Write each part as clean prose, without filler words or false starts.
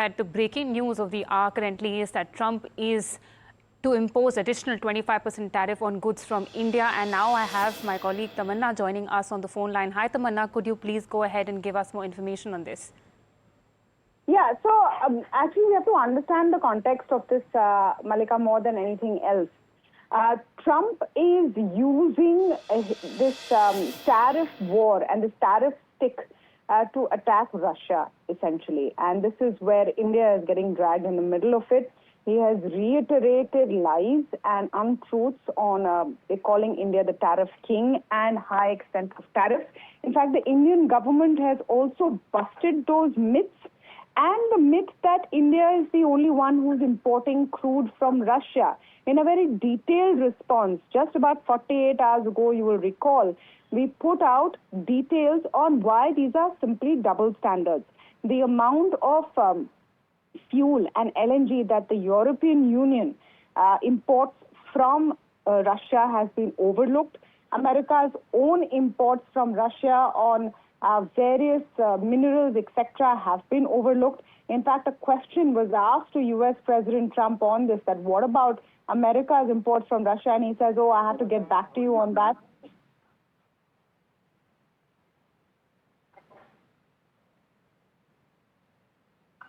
That the breaking news of the hour currently is that Trump is to impose additional 25% tariff on goods from India. And now I have my colleague Tamanna joining us on the phone line. Hi, Tamanna. Could you please go ahead and give us more information on this? Yeah, so actually we have to understand the context of this, Malika, more than anything else. Trump is using this tariff war and this tariff stick to attack Russia, essentially. And this is where India is getting dragged in the middle of it. He has reiterated lies and untruths on calling India the tariff king and high extent of tariffs. In fact, the Indian government has also busted those myths and the myth that India is the only one who's importing crude from Russia. In a very detailed response, just about 48 hours ago, you will recall, we put out details on why these are simply double standards. The amount of fuel and LNG that the European Union imports from Russia has been overlooked. America's own imports from Russia on various minerals, etc., have been overlooked. In fact, a question was asked to U.S. President Trump on this, that what about America's imports from Russia? And he says, oh, I have to get back to you on that.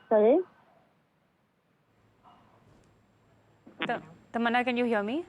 Sorry? Tamanna, can you hear me?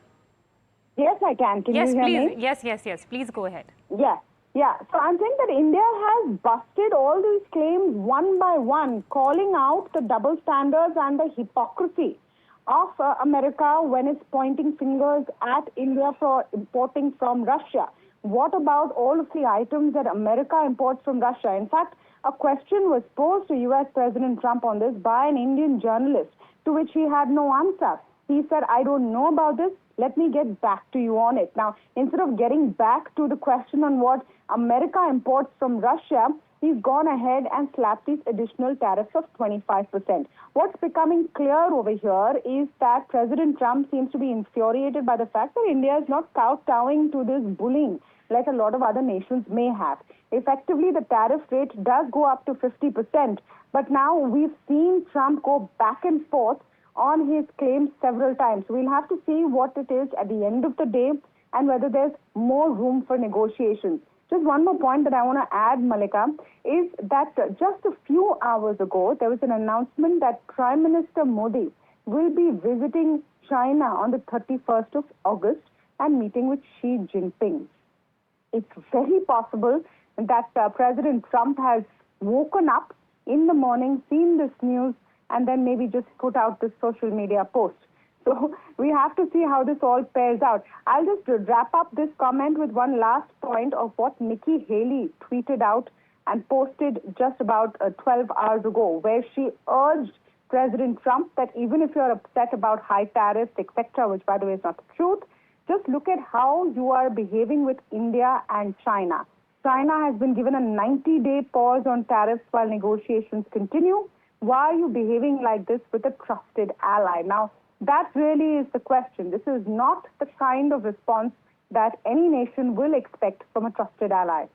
Yes, I can. Can you hear me? Yes. Please go ahead. Yeah. So I'm saying that India has busted all these claims one by one, calling out the double standards and the hypocrisy of America when it's pointing fingers at India for importing from Russia. What about all of the items that America imports from Russia? In fact, a question was posed to U.S. President Trump on this by an Indian journalist, to which he had no answer. He said, I don't know about this. Let me get back to you on it. Now, instead of getting back to the question on what America imports from Russia, he's gone ahead and slapped these additional tariffs of 25%. What's becoming clear over here is that President Trump seems to be infuriated by the fact that India is not kowtowing to this bullying like a lot of other nations may have. Effectively, the tariff rate does go up to 50%, but now we've seen Trump go back and forth on his claims several times. We'll have to see what it is at the end of the day and whether there's more room for negotiations. Just one more point that I want to add, Malika, is that just a few hours ago, there was an announcement that Prime Minister Modi will be visiting China on the 31st of August and meeting with Xi Jinping. It's very possible that President Trump has woken up in the morning, seen this news, and then maybe just put out this social media post. So we have to see how this all pairs out. I'll just wrap up this comment with one last point of what Nikki Haley tweeted out and posted just about 12 hours ago, where she urged President Trump that even if you're upset about high tariffs, etc., which by the way is not the truth, just look at how you are behaving with India and China. China has been given a 90-day pause on tariffs while negotiations continue. Why are you behaving like this with a trusted ally? Now, that really is the question. This is not the kind of response that any nation will expect from a trusted ally.